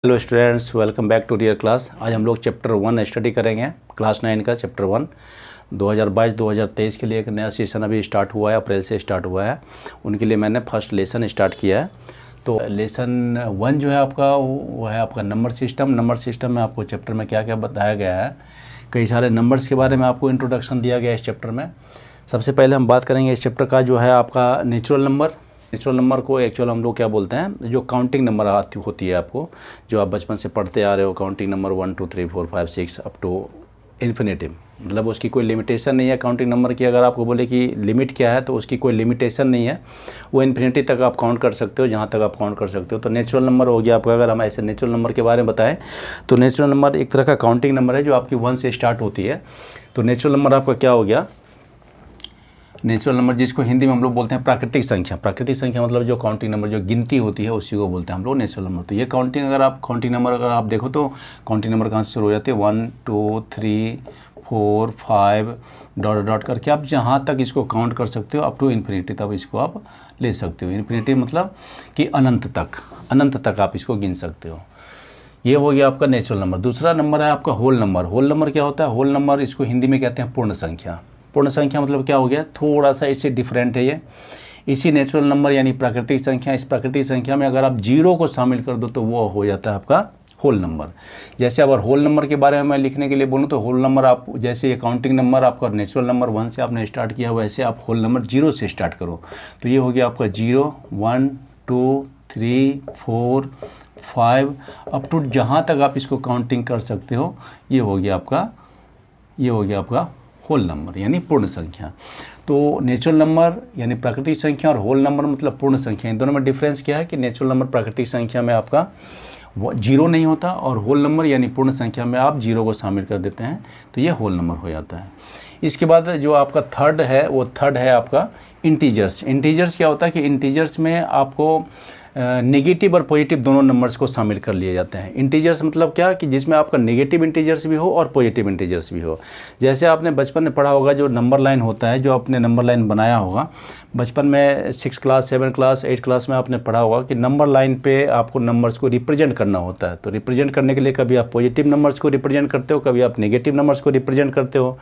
Hello students, welcome back to dear class. आज हम लोग चैप्टर 1 स्टडी करेंगे, क्लास 9 का चैप्टर 1। 2022-2023 के लिए एक नया सेशन अभी स्टार्ट हुआ है, अप्रैल से स्टार्ट हुआ है। उनके लिए मैंने फर्स्ट लेसन स्टार्ट किया है। तो लेसन 1 जो है आपका वो है आपका नंबर सिस्टम। नंबर सिस्टम में आपको चैप्टर में क्या क्या बताया गया है, कई सारे नंबर्स के बारे में आपको इंट्रोडक्शन दिया गया है इस चैप्टर में। सबसे पहले हम बात करेंगे इस चैप्टर का जो है आपका नेचुरल नंबर। नेचुरल नंबर को एक्चुअल हम लोग क्या बोलते हैं, जो काउंटिंग नंबर होती है आपको, जो आप बचपन से पढ़ते आ रहे हो, counting number 1 2 3 4 5 6 up to infinitive. मतलब उसकी कोई लिमिटेशन नहीं है काउंटिंग नंबर की। अगर आपको बोले कि लिमिट क्या है तो उसकी कोई लिमिटेशन नहीं है, वो इन्फिनिटी तक आप काउंट कर सकते हो, जहाँ तक आप काउंट कर सकते हो। तो नेचुरल नंबर हो गया आपका। अगर हम ऐसे नेचुरल नंबर के बारे में बताएं तो नेचुरल नंबर एक तरह का काउंटिंग नंबर है जो आपकी 1 से स्टार्ट होती है। तो नेचुरल नंबर आपका क्या हो गया, नेचुरल नंबर जिसको हिंदी में हम लोग बोलते हैं प्राकृतिक संख्या। प्राकृतिक संख्या मतलब जो काउंटिंग नंबर, जो गिनती होती है, उसी को बोलते हैं हम लोग नेचुरल नंबर। तो ये काउंटिंग नंबर अगर आप देखो तो काउंटिंग नंबर कहाँ से शुरू हो जाते हैं, 1 2 3 4 5 डॉट डॉट करके आप जहाँ तक इसको काउंट कर सकते हो अप टू इन्फिनिटी, तब इसको आप ले सकते हो। इन्फिनिटी मतलब कि अनंत तक आप इसको गिन सकते हो। ये हो गया आपका नेचुरल नंबर। दूसरा नंबर है आपका होल नंबर। होल नंबर क्या होता है, होल नंबर इसको हिंदी में कहते हैं पूर्ण संख्या। पूर्ण संख्या मतलब क्या हो गया, थोड़ा सा इससे डिफरेंट है ये। इसी नेचुरल नंबर यानी प्राकृतिक संख्या, इस प्राकृतिक संख्या में अगर आप जीरो को शामिल कर दो तो वो हो जाता है आपका होल नंबर। जैसे अगर होल नंबर के बारे में मैं लिखने के लिए बोलूँ तो होल नंबर आप, जैसे ये काउंटिंग नंबर आपका नेचुरल नंबर 1 से आपने स्टार्ट किया, वैसे आप होल नंबर 0 से स्टार्ट करो। तो ये हो गया आपका 0 1 2 3 4 5 अप टू जहाँ तक आप इसको काउंटिंग कर सकते हो, ये हो गया आपका होल नंबर यानी पूर्ण संख्या। तो नेचुरल नंबर यानी प्राकृतिक संख्या और होल नंबर मतलब पूर्ण संख्या, इन दोनों में डिफरेंस क्या है कि नेचुरल नंबर प्राकृतिक संख्या में आपका जीरो नहीं होता, और होल नंबर यानी पूर्ण संख्या में आप जीरो को शामिल कर देते हैं, तो ये होल नंबर हो जाता है। इसके बाद जो आपका थर्ड है आपका इंटीजर्स। इंटीजर्स क्या होता है कि इंटीजर्स में आपको नेगेटिव और पॉजिटिव दोनों नंबर्स को शामिल कर लिए जाते हैं। इंटीजर्स मतलब क्या कि जिसमें आपका नेगेटिव इंटीजर्स भी हो और पॉजिटिव इंटीजर्स भी हो। जैसे आपने बचपन में पढ़ा होगा, जो नंबर लाइन होता है, जो आपने नंबर लाइन बनाया होगा बचपन में 6 क्लास 7 क्लास 8 क्लास में आपने पढ़ा होगा कि नंबर लाइन पे आपको नंबर्स को रिप्रेजेंट करना होता है। तो रिप्रेजेंट करने के लिए कभी आप पॉजिटिव नंबर्स को रिप्रेजेंट करते हो, कभी आप नेगेटिव नंबर्स को रिप्रेजेंट करते हो।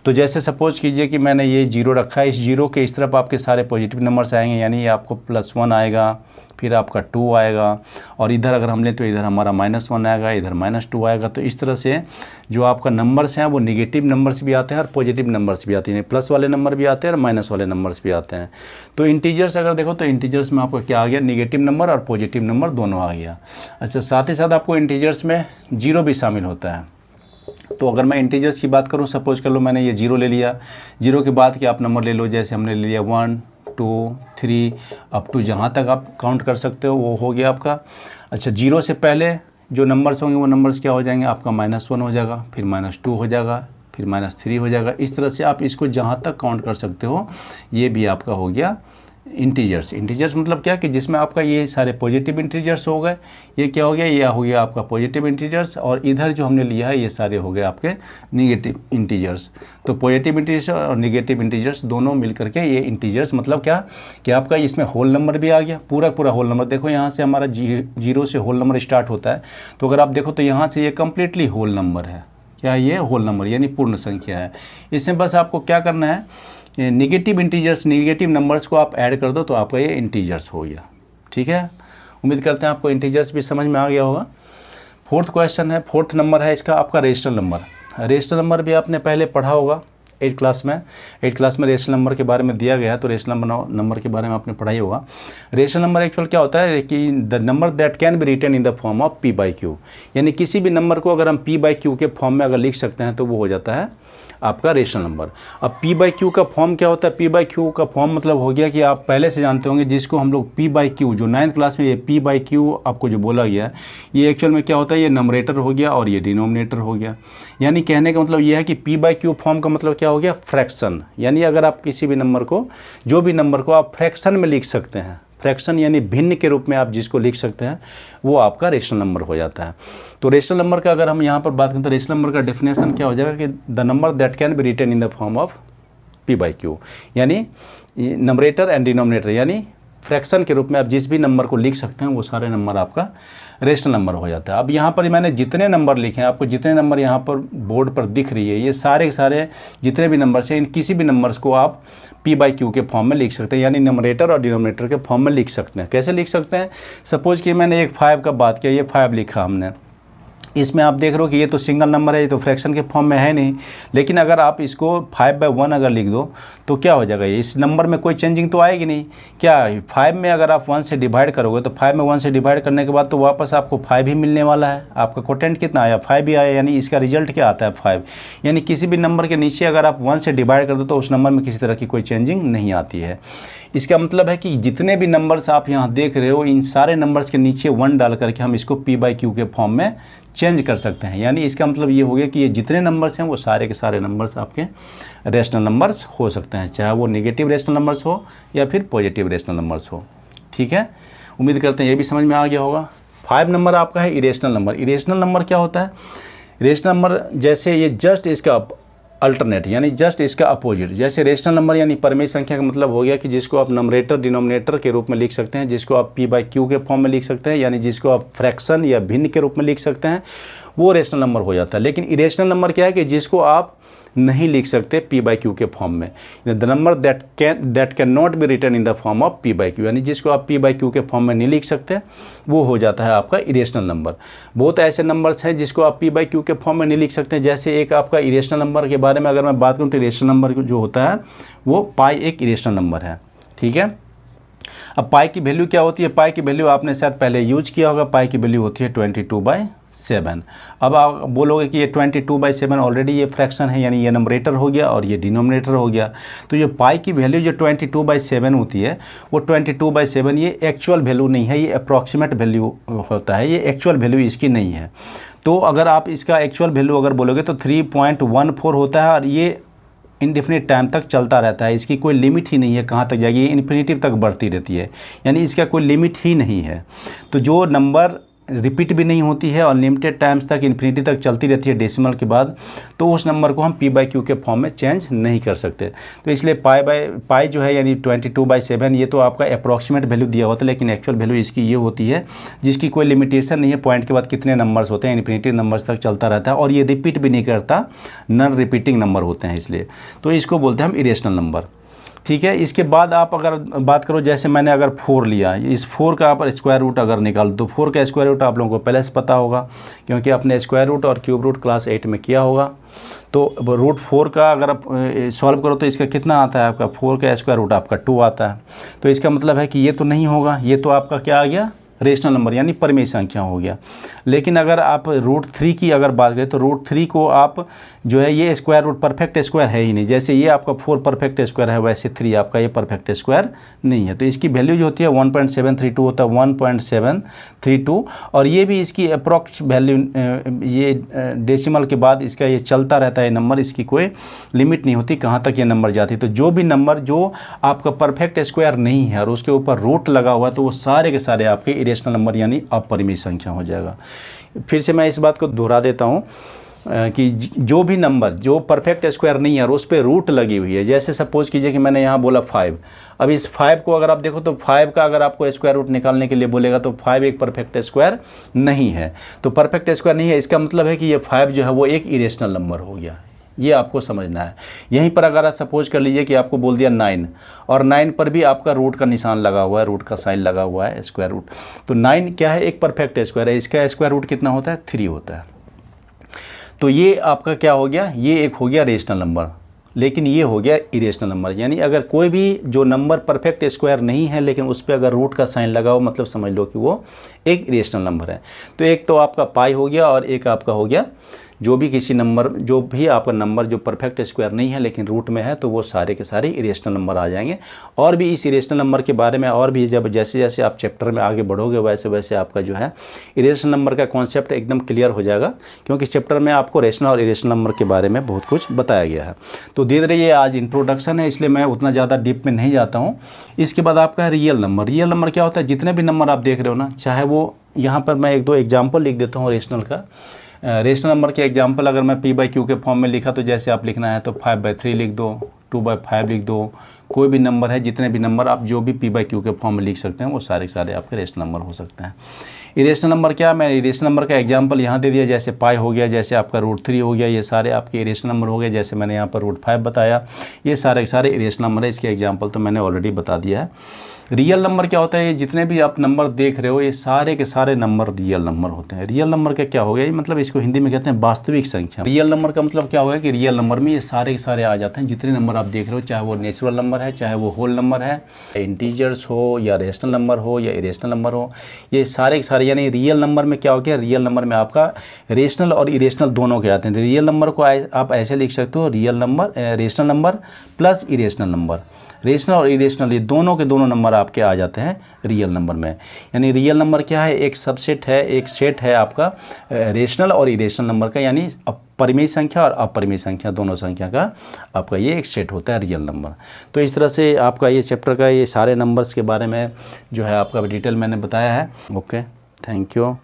तो जैसे सपोज कीजिए कि मैंने ये 0 रखा है, इस 0 के इस तरफ आपके सारे पॉजिटिव नंबर्स आएंगे, यानी ये आपको +1 आएगा, फिर आपका 2 आएगा, और इधर अगर हम लें तो इधर हमारा -1 आएगा, इधर -2 आएगा। तो इस तरह से जो आपका नंबर्स हैं वो नेगेटिव नंबर्स भी आते हैं और पॉजिटिव नंबर्स भी आते हैं, प्लस वाले नंबर भी आते हैं और माइनस वाले नंबर्स भी आते हैं। तो इंटीजर्स अगर देखो तो इंटीजर्स में आपका क्या आ गया, नेगेटिव नंबर और पॉजिटिव नंबर दोनों आ गया। अच्छा, साथ ही साथ आपको इंटीजर्स में 0 भी शामिल होता है। तो अगर मैं इंटीजर्स की बात करूं, सपोज कर लो मैंने ये 0 ले लिया, 0 के बाद के आप नंबर ले लो, जैसे हमने ले लिया 1 2 3 अप टू जहाँ तक आप काउंट कर सकते हो, वो हो गया आपका। अच्छा, 0 से पहले जो नंबर्स होंगे वो नंबर्स क्या हो जाएंगे, आपका -1 हो जाएगा, फिर -2 हो जाएगा, फिर -3 हो जाएगा। इस तरह से आप इसको जहाँ तक काउंट कर सकते हो, ये भी आपका हो गया इंटीजर्स। इंटीजर्स मतलब क्या कि जिसमें आपका ये सारे पॉजिटिव इंटीजर्स हो गए, ये क्या हो गया, ये हो गया आपका पॉजिटिव इंटीजर्स, और इधर जो हमने लिया है ये सारे हो गए आपके नेगेटिव इंटीजर्स। तो पॉजिटिव इंटीजर्स और नेगेटिव इंटीजर्स दोनों मिलकर के ये इंटीजर्स मतलब क्या कि आपका इसमें होल नंबर भी आ गया, पूरा होल नंबर। देखो यहाँ से हमारा 0 से होल नंबर स्टार्ट होता है, तो अगर आप देखो तो यहाँ से ये कम्प्लीटली होल नंबर है। क्या ये होल नंबर यानी पूर्ण संख्या है। इसमें बस आपको क्या करना है, नेगेटिव इंटीजर्स, नेगेटिव नंबर्स को आप ऐड कर दो तो आपका ये इंटीजर्स हो गया। ठीक है, उम्मीद करते हैं आपको इंटीजर्स भी समझ में आ गया होगा। फोर्थ क्वेश्चन है, फोर्थ नंबर है इसका आपका रेशनल नंबर। रेशनल नंबर भी आपने पहले पढ़ा होगा 8 क्लास में। 8 क्लास में रेशनल नंबर के बारे में दिया गया है, तो रेशनल नंबर के बारे में आपने पढ़ा ही होगा। रेशनल नंबर एक्चुअल क्या होता है कि the number that can be written in the form of p/q, यानी किसी भी नंबर को अगर हम p/q के फॉर्म में अगर लिख सकते हैं तो वो हो जाता है आपका रेशनल नंबर। अब p/q का फॉर्म क्या होता है, p/q का फॉर्म मतलब हो गया कि आप पहले से जानते होंगे, जिसको हम लोग p/q, जो 9th क्लास में ये p/q आपको जो बोला गया है, ये एक्चुअल में क्या होता है, ये नंबरेटर हो गया और ये डिनोमिनेटर हो गया। यानी कहने का मतलब ये है कि p/q फॉर्म का मतलब क्या हो गया, फ्रैक्शन। यानी अगर आप किसी भी नंबर को, जो भी नंबर को आप फ्रैक्शन में लिख सकते हैं, फ्रैक्शन यानी भिन्न के रूप में आप जिसको लिख सकते हैं, वो आपका रेशनल नंबर हो जाता है। तो रेशनल नंबर का अगर हम यहाँ पर बात करें तो रेशनल नंबर का डेफिनेशन क्या हो जाएगा कि the number that can be written in the form of p/q, यानी नंबरेटर एंड डिनोमिनेटर, यानी फ्रैक्शन के रूप में आप जिस भी नंबर को लिख सकते हैं वो सारे नंबर आपका रेशनल नंबर हो जाता है। अब यहाँ पर मैंने जितने नंबर लिखे हैं, आपको जितने नंबर यहाँ पर बोर्ड पर दिख रही है, ये सारे के सारे जितने भी नंबर्स हैं, इन किसी भी नंबर्स को आप p/q के फॉर्म में लिख सकते हैं, यानी न्यूमरेटर और डिनोमिनेटर के फॉर्म में लिख सकते हैं। कैसे लिख सकते हैं? सपोज कि मैंने एक 5 का बात किया, ये 5 लिखा हमने, इसमें आप देख रहे हो कि ये तो सिंगल नंबर है, ये तो फ्रैक्शन के फॉर्म में है नहीं, लेकिन अगर आप इसको 5/1 अगर लिख दो तो क्या हो जाएगा, ये इस नंबर में कोई चेंजिंग तो आएगी नहीं। क्या 5 में अगर आप 1 से डिवाइड करोगे तो 5 में 1 से डिवाइड करने के बाद तो वापस आपको 5 ही मिलने वाला है। आपका कोटेंट कितना आया? 5 ही आया, यानी इसका रिजल्ट क्या आता है? 5। यानी किसी भी नंबर के नीचे अगर आप 1 से डिवाइड कर दो तो उस नंबर में किसी तरह की कोई चेंजिंग नहीं आती है। इसका मतलब है कि जितने भी नंबर्स आप यहाँ देख रहे हो, इन सारे नंबर्स के नीचे 1 डाल करके हम इसको p/q के फॉर्म में चेंज कर सकते हैं। यानी इसका मतलब ये हो गया कि ये जितने नंबर्स हैं वो सारे के सारे नंबर्स आपके रेशनल नंबर्स हो सकते हैं, चाहे वो नेगेटिव रेशनल नंबर्स हो या फिर पॉजिटिव रेशनल नंबर्स हो। ठीक है, उम्मीद करते हैं ये भी समझ में आ गया होगा। 5 नंबर आपका है इरेशनल नंबर। इरेशनल नंबर क्या होता है? इरेशनल नंबर जैसे ये जस्ट इसका अल्टरनेट, यानी जस्ट इसका अपोजिट। जैसे रेशनल नंबर यानी परमेय संख्या का मतलब हो गया कि जिसको आप नंबरेटर डिनोमिनेटर के रूप में लिख सकते हैं, जिसको आप p/q के फॉर्म में लिख सकते हैं, यानी जिसको आप फ्रैक्शन या भिन्न के रूप में लिख सकते हैं, वो रेशनल नंबर हो जाता है। लेकिन इरेशनल नंबर क्या है कि जिसको आप नहीं लिख सकते p/q के फॉर्म में, the number that can not be written in the form of p/q, यानी जिसको आप p/q के फॉर्म में नहीं लिख सकते, वो हो जाता है आपका इरेशनल नंबर। बहुत ऐसे नंबर्स हैं जिसको आप p/q के फॉर्म में नहीं लिख सकते। जैसे एक आपका इरेशनल नंबर के बारे में अगर मैं बात करूँ तो इरेशनल नंबर जो होता है वो पाई एक इरेशनल नंबर है। ठीक है, अब पाई की वैल्यू क्या होती है? पाई की वैल्यू आपने शायद पहले यूज किया होगा। पाई की वैल्यू होती है 22/7। अब आप बोलोगे कि ये 22/7 ऑलरेडी ये फ्रैक्शन है, यानी ये नंबरेटर हो गया और ये डिनोमिनेटर हो गया। तो ये पाई की वैल्यू जो 22/7 होती है, वो 22/7 ये एक्चुअल वैल्यू नहीं है, ये अप्रॉक्सीमेट वैल्यू होता है, ये एक्चुअल वैल्यू इसकी नहीं है। तो अगर आप इसका एक्चुअल वैल्यू अगर बोलोगे तो 3.14 होता है, और ये इनडेफिनिट टाइम तक चलता रहता है। इसकी कोई लिमिट ही नहीं है कहाँ तक जाएगी, ये इन्फिनिटिव तक बढ़ती रहती है, यानी इसका कोई लिमिट ही नहीं है। तो जो नंबर रिपीट भी नहीं होती है और लिमिटेड टाइम्स तक इन्फिनिटी तक चलती रहती है डेसिमल के बाद, तो उस नंबर को हम p/q के फॉर्म में चेंज नहीं कर सकते। तो इसलिए पाई जो है यानी 22/7 ये तो आपका अप्रॉक्सीमेट वैल्यू दिया होता है, लेकिन एक्चुअल वैल्यू इसकी ये होती है जिसकी कोई लिमिटेशन नहीं है। पॉइंट के बाद कितने नंबर्स होते हैं, इन्फिनिटी नंबर्स तक चलता रहता है, और ये रिपीट भी नहीं करता, नॉन रिपीटिंग नंबर होते हैं, इसलिए तो इसको बोलते हैं हम इरेशनल नंबर। ठीक है, इसके बाद आप अगर बात करो, जैसे मैंने अगर 4 लिया, इस 4 का आप स्क्वायर रूट अगर निकाल दो, 4 का स्क्वायर रूट आप लोगों को पहले से पता होगा, क्योंकि आपने स्क्वायर रूट और क्यूब रूट क्लास 8 में किया होगा। तो √4 का अगर आप सॉल्व करो तो इसका कितना आता है? आपका 4 का स्क्वायर रूट आपका 2 आता है। तो इसका मतलब है कि ये तो नहीं होगा, ये तो आपका क्या आ गया? रेशनल नंबर, यानी परमेय संख्या हो गया। लेकिन अगर आप √3 की अगर बात करें तो √3 को आप जो है, ये स्क्वायर रूट परफेक्ट स्क्वायर है ही नहीं। जैसे ये आपका 4 परफेक्ट स्क्वायर है, वैसे 3 आपका ये परफेक्ट स्क्वायर नहीं है। तो इसकी वैल्यू जो होती है 1.732 होता है, 1.732, और ये भी इसकी अप्रॉक्स वैल्यू, ये डेसिमल के बाद इसका ये चलता रहता है नंबर, इसकी कोई लिमिट नहीं होती कहाँ तक ये नंबर जाती है। तो जो भी नंबर जो आपका परफेक्ट स्क्वायर नहीं है और उसके ऊपर रूट लगा हुआ, तो वो सारे के सारे आपके इरेशनल नंबर यानी अपरिमेय संख्या हो जाएगा। फिर से मैं इस बात को दोहरा देता हूँ कि जो भी नंबर जो परफेक्ट स्क्वायर नहीं है और उस पर रूट लगी हुई है, जैसे सपोज कीजिए कि मैंने यहाँ बोला 5। अब इस 5 को अगर आप देखो तो 5 का अगर आपको स्क्वायर रूट निकालने के लिए बोलेगा तो 5 एक परफेक्ट स्क्वायर नहीं है। तो परफेक्ट स्क्वायर नहीं है, इसका मतलब है कि ये 5 जो है वो एक इरेशनल नंबर हो गया। ये आपको समझना है। यहीं पर अगर आप सपोज कर लीजिए कि आपको बोल दिया 9, और 9 पर भी आपका रूट का निशान लगा हुआ है, रूट का साइन लगा हुआ है, स्क्वायर रूट। तो 9 क्या है? एक परफेक्ट स्क्वायर है, इसका स्क्वायर रूट कितना होता है? 3 होता है। तो ये आपका क्या हो गया? ये एक हो गया रेशनल नंबर, लेकिन ये हो गया इरेशनल नंबर। यानी अगर कोई भी जो नंबर परफेक्ट स्क्वायर नहीं है लेकिन उस पर अगर रूट का साइन लगा हो, मतलब समझ लो कि वो एक इरेशनल नंबर है। तो एक तो आपका पाई हो गया और एक आपका हो गया जो भी किसी नंबर, जो भी आपका नंबर जो परफेक्ट स्क्वायर नहीं है लेकिन रूट में है, तो वो सारे के सारे इरेशनल नंबर आ जाएंगे। और भी इस इरेशनल नंबर के बारे में और भी जब जैसे जैसे आप चैप्टर में आगे बढ़ोगे वैसे वैसे आपका जो है इरेशनल नंबर का कॉन्सेप्ट एकदम क्लियर हो जाएगा, क्योंकि चैप्टर में आपको रेशनल और इरेशनल नंबर के बारे में बहुत कुछ बताया गया है। तो धीरे धीरे ये आज इंट्रोडक्शन है, इसलिए मैं उतना ज़्यादा डीप में नहीं जाता हूँ। इसके बाद आपका है रियल नंबर। रियल नंबर क्या होता है? जितने भी नंबर आप देख रहे हो ना, चाहे वो यहाँ पर मैं 1-2 एग्जाम्पल लिख देता हूँ रेशनल का। रेशनल नंबर के एग्जांपल अगर मैं p/q के फॉर्म में लिखा तो जैसे आप लिखना है तो 5/3 लिख दो, 2/5 लिख दो, कोई भी नंबर है, जितने भी नंबर आप जो भी p/q के फॉर्म में लिख सकते हैं वो सारे के सारे आपके रेशनल नंबर हो सकते हैं। इरेशनल नंबर क्या, मैं इरेशनल नंबर का एग्जांपल यहाँ दे दिया, जैसे पाई हो गया, जैसे आपका √3 हो गया, ये सारे आपके इरेशनल नंबर हो गए। जैसे मैंने यहाँ पर √5 बताया, ये सारे के सारे इरेशनल नंबर है। इसके एग्जांपल तो मैंने ऑलरेडी बता दिया है। रियल नंबर क्या होता है, ये जितने भी आप नंबर देख रहे हो ये सारे के सारे नंबर रियल नंबर होते हैं। रियल नंबर का क्या हो गया, मतलब इसको हिंदी में कहते हैं वास्तविक संख्या। रियल नंबर का मतलब क्या होगा कि रियल नंबर में ये सारे के सारे आ जाते हैं, जितने नंबर आप देख रहे हो, चाहे वो नेचुरल नंबर है, चाहे वो होल नंबर है, इंटीजर्स हो या रेशनल नंबर हो या इरेशनल नंबर हो, ये सारे के सारे। यानी रियल नंबर में क्या हो गया, रियल नंबर में आपका रेशनल और इरेशनल दोनों के आते हैं। रियल नंबर को आप ऐसे लिख सकते हो, real number rational number plus irrational number. Rational और इरेशनल ये दोनों के दोनों नंबर आपके आ जाते हैं रियल नंबर में। यानी रियल नंबर क्या है, एक सबसेट है, एक सेट है आपका रेशनल और इरेशनल नंबर का, यानी परिमेय संख्या और अपरिमेय संख्या दोनों संख्या का आपका ये एक सेट होता है रियल नंबर। तो इस तरह से आपका ये चैप्टर का ये सारे नंबर्स के बारे में जो है आपका डिटेल मैंने बताया है। Okay, thank you.